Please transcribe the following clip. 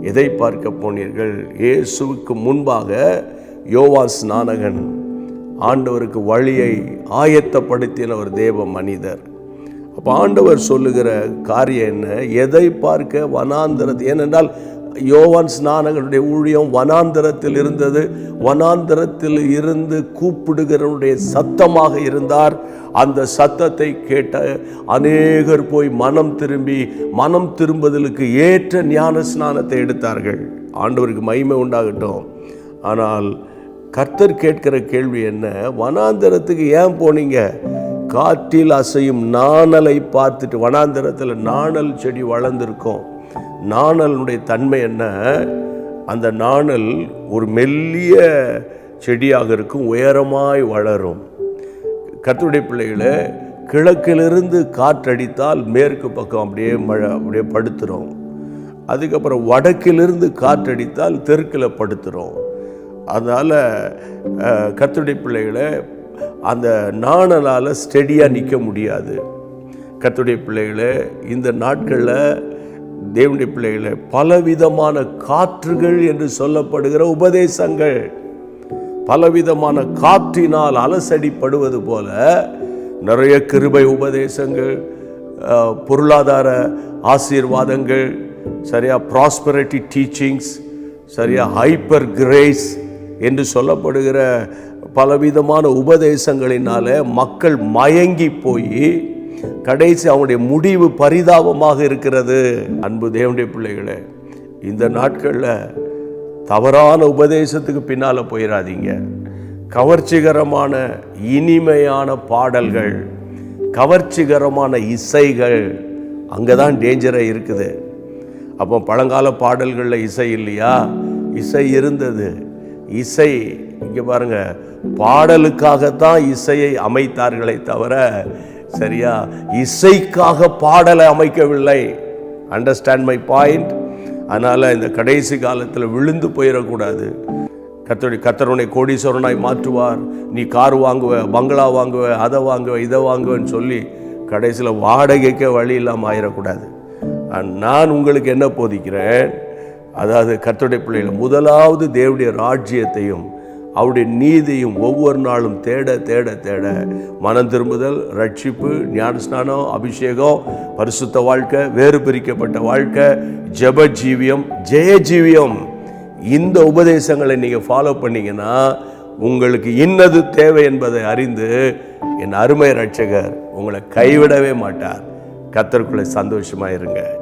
எதை பார்க்க போனீர்கள்? இயேசுவுக்கு முன்பாக யோவான் ஸ்நானகன் ஆண்டவருக்கு வழியை ஆயத்தப்படுத்தின ஒரு தேவ மனிதர். அப்போ ஆண்டவர் சொல்லுகிற காரியம் என்ன? எதை பார்க்க? வனாந்தரத்தில். ஏனென்றால் யோவான் ஸ்நானகனுடைய ஊழியம் வனாந்தரத்தில் இருந்தது. வனாந்தரத்தில் இருந்து கூப்பிடுகிறவனுடைய சத்தமாக இருந்தார். அந்த சத்தத்தை கேட்ட அநேகர் போய் மனம் திரும்புதலுக்கு ஏற்ற ஞான ஸ்நானத்தை எடுத்தார்கள். ஆண்டவருக்கு மகிமை உண்டாகட்டும். ஆனால் கர்த்தர் கேட்கிற கேள்வி என்ன? வனாந்தரத்துக்கு ஏன் போனீங்க? காற்றில் அசையும் நாணலை பார்த்துட்டு. வனாந்தரத்தில் நாணல் செடி வளர்ந்துருக்கும். நாணலுடைய தன்மை என்ன? அந்த நாணல் ஒரு மெல்லிய செடியாக இருக்கும், உயரமாய் வளரும். கர்த்தருடைய பிள்ளைகளை, கிழக்கிலிருந்து காற்றடித்தால் மேற்கு பக்கம் அப்படியே படுத்துரும். அதுக்கப்புறம் வடக்கிலிருந்து காற்றடித்தால் தெற்கில் படுத்துரும். அதனால் கர்த்தருடைய பிள்ளைகளை அந்த நாணலால் ஸ்டெடியாக நிற்க முடியாது. கர்த்தருடைய பிள்ளைகளை, இந்த நாட்களில் தேவனுடைய பிள்ளைகளை பலவிதமான காற்றுகள் என்று சொல்லப்படுகிற உபதேசங்கள், பலவிதமான காற்றினால் அலசடிப்படுவது போல நிறைய கிருபை உபதேசங்கள், பொருளாதார ஆசீர்வாதங்கள், சரியா ப்ராஸ்பரிட்டி டீச்சிங்ஸ், சரியா ஹைப்பர் கிரேஸ் என்று சொல்லப்படுகிற பலவிதமான உபதேசங்களினால மக்கள் மயங்கி போய் கடைசி அவனுடைய முடிவு பரிதாபமாக இருக்கிறது. அன்பு தேவனுடைய பிள்ளைகளே, இந்த நாட்களில் தவறான உபதேசத்துக்கு பின்னால் போயிடாதீங்க. கவர்ச்சிகரமான இனிமையான பாடல்கள், கவர்ச்சிகரமான இசைகள், அங்கே தான் டேஞ்சரே இருக்குது. அப்போ பழங்கால பாடல்களில் இசை இல்லையா? இசை இருந்தது. இசை இங்கே பாருங்க, பாடலுக்காகத்தான் இசையை அமைத்தார்களே தவிர சரியா இசைக்காக பாடலை அமைக்கவில்லை. Understand my point. அதனால் இந்த கடைசி காலத்தில் விழுந்து போயிடக்கூடாது. கர்த்தருடைய கோடீஸ்வரனாய் மாற்றுவார். நீ கார் வாங்குவ, பங்களா வாங்குவ, அதை வாங்குவ, இதை வாங்குவேன்னு சொல்லி கடைசியில் வாடகைக்கே வழி இல்லாமல் ஆயிடக்கூடாது. நான் உங்களுக்கு என்ன போதிக்கிறேன்? அதாவது கர்த்தருடைய பிள்ளைகள் முதலாவது தேவனுடைய ராஜ்யத்தையும் அவருடைய நீதியும் ஒவ்வொரு நாளும் தேட தேட தேட மனம் திரும்புதல், ரட்சிப்பு, ஞானஸ்நானம், அபிஷேகம், பரிசுத்த வாழ்க்கை, வேறு பிரிக்கப்பட்ட வாழ்க்கை, ஜெப ஜீவியம், ஜெய ஜீவியம், இந்த உபதேசங்களை நீங்கள் ஃபாலோ பண்ணீங்கன்னா உங்களுக்கு இன்னது தேவை என்பதை அறிந்து என் அருமை ரட்சகர் உங்களை கைவிடவே மாட்டார். கர்த்தருக்குள்ளே சந்தோஷமாக இருங்க.